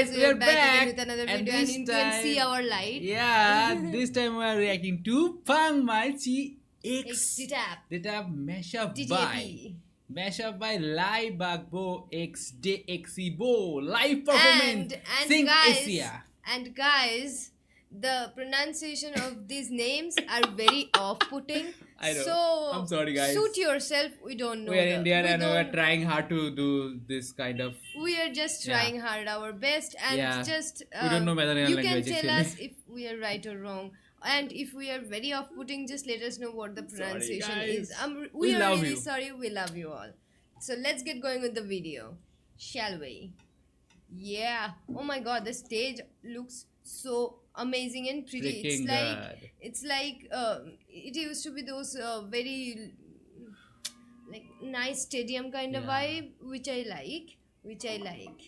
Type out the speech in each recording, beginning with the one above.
Guys, We are back again back, with another and video, and this you can see time, our light. yeah, this time we are reacting to Pang Mai Chi X X. tap That are DTAP mashup by Lai Bagbo X DXebo live performance. and and Sing guys Asia. and guys, the pronunciation of these names are very off-putting. I know. I'm So sorry, suit guys. yourself. We don't We know are the Indian we and we are don't. trying hard to do this kind of. We are just Yeah, trying hard our best, and yeah. just We don't know Malayalam you can language tell actually. us if we are right or wrong. And if we are very off-putting, just let us know what the Sorry, pronunciation is. guys. We We are love really you. sorry. We love you all. So let's get going with the video, shall we? Yeah. Oh my God, the stage looks so amazing and pretty. Freaking good. It's like it used to be those very like nice stadium kind of Yeah. vibe, which I like. Which I like.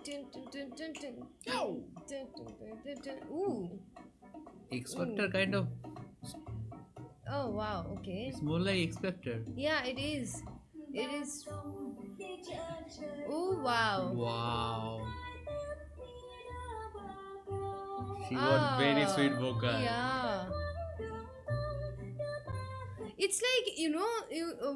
Dun, dun, dun, dun, dun. Yo. Dun, dun, dun, dun, dun. Ooh. X Ooh. Factor kind of. Oh wow. Okay. It's more like X Factor. Yeah, it is. It is. Oh wow. Wow. She got very Ah, sweet vocal. yeah. It's like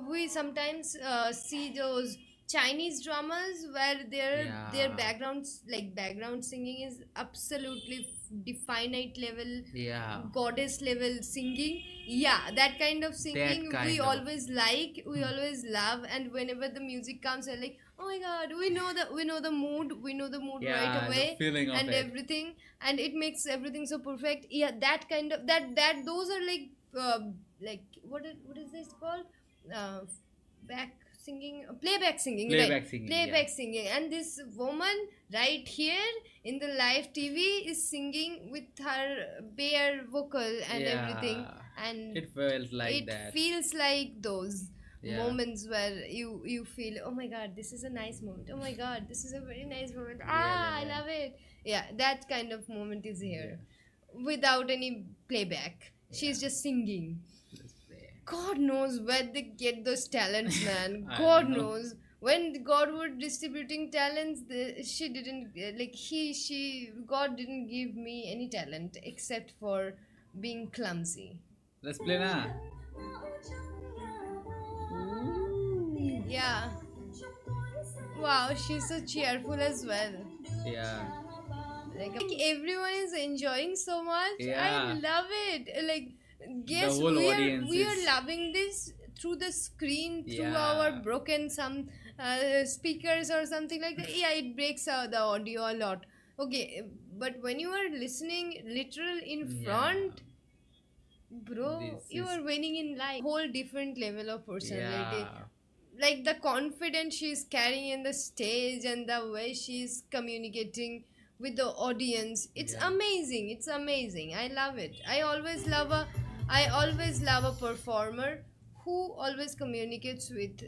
we sometimes see those Chinese dramas where their Yeah. backgrounds, like background singing, is absolutely definite level, Yeah. goddess level singing. Yeah, that kind of singing kind we of. always like, we always love, and whenever the music comes, we're like, oh my God, we know the mood right Yeah, the away, feeling of and it. everything, and it makes everything so perfect. Yeah, that kind of those are like what is this called? Uh, back singing, playback singing, right? Playback singing, Playback yeah. singing, and this woman right here in the live TV is singing with her bare vocal and everything, Yeah. and It felt like it that. feels like those Yeah. moments where you feel, oh my God, this is a nice moment, oh my God, this is a very nice moment, Really, I man. love it. Yeah, that kind of moment is Yeah. here without any playback. She's Yeah. just singing. Let's play. God knows where they get those talents, man. I God don't know. knows. When God were distributing talents, she didn't like she God didn't give me any talent except for being clumsy. Let's play na. Yeah. Wow, she's so cheerful as well. Yeah. Like everyone is enjoying so much. I Yeah. love it. Like, guess whole audience we are is- loving this through the screen, through our Yeah. broken some speakers or something like that. Yeah, it breaks the audio a lot. Okay, but when you are listening literal in Yeah. front, bro, This you is- are winning in life. Whole different level of personality. Yeah. Like the confidence she's carrying in the stage and the way she's communicating with the audience, it's Yeah. amazing. It's amazing. I love it. I always love a performer who always communicates with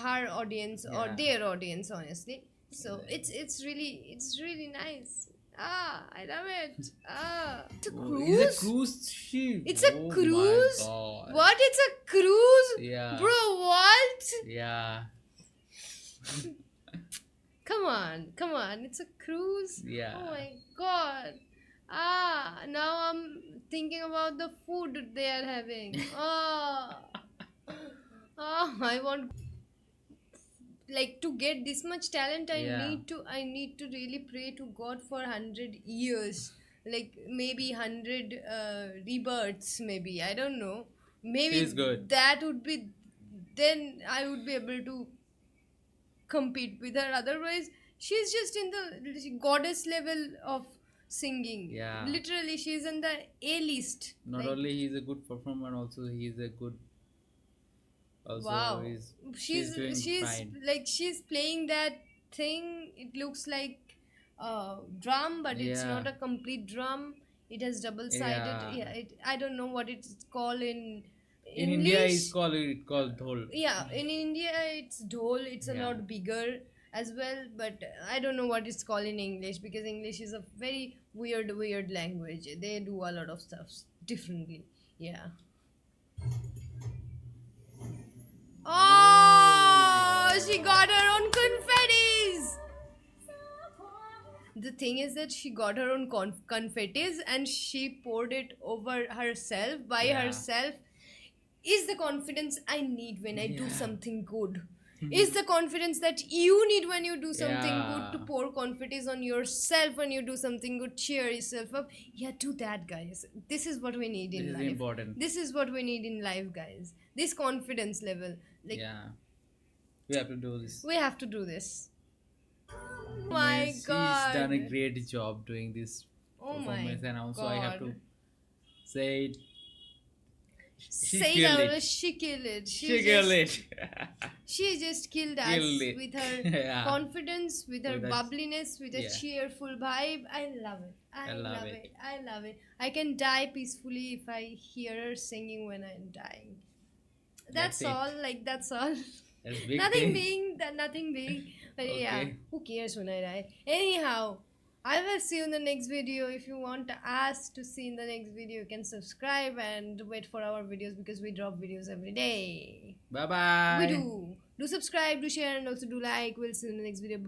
her audience or Yeah. their audience, honestly. So it's really nice. I love it. It's a Oh, cruise. It's a cruise ship. It's a Oh my cruise? God. What? It's a cruise? Yeah. Bro, what? Yeah. Come on. It's a cruise? Yeah. Oh my God. Now I'm thinking about the food they are having. I want, like, to get this much talent. Yeah. I need to really pray to God for 100 years, like maybe 100 rebirths, maybe, I don't know, maybe She's good. that would be, then I would be able to compete with her. Otherwise, she's just in the goddess level of singing. Yeah. Literally, she's in the A list. Not only he's a good performer, also he's a good. Also, Wow. she's doing fine. like, she's playing that thing. It looks like a drum, but it's Yeah. not a complete drum. It has double sided. Yeah. I don't know what it's called in In English. India, it's called dhol. Yeah, in India it's dhol. It's a Yeah. lot bigger as well, but I don't know what it's called in English, because English is a very weird language. They do a lot of stuff differently. Yeah. Oh, she got her own confettis. the thing is that she got her own confettis and she poured it over herself by Yeah. herself. Is the confidence I need when I do Yeah. something good. Is the confidence that you need when you do something good, to Yeah. pour confettis on yourself when you do something good, cheer yourself up. Yeah, do that, guys. This is what we need This in is life. important. This is what we need in life, guys. This confidence level. Like, Yeah. We have to do this. we have to do this. Performance. My She's done a God. great job doing this Oh my performance, and also I have to God. say it. She Say killed it out, it. she killed it. She killed it. She just killed us Killed it. with her Yeah. confidence, with her With her- bubbliness, with her yeah. cheerful vibe. I love it. I love love it. it. I love it. I can die peacefully if I hear her singing when I'm dying. That's That's it. all. Like, that's all. That's big Nothing thing. big. Nothing big. But yeah, Okay. who cares when I die? Anyhow, I will see you in the next video. If you want us to see in the next video, you can subscribe and wait for our videos, because we drop videos every day. Bye bye. We do. Do subscribe, do share, and also do like. We'll see you in the next video.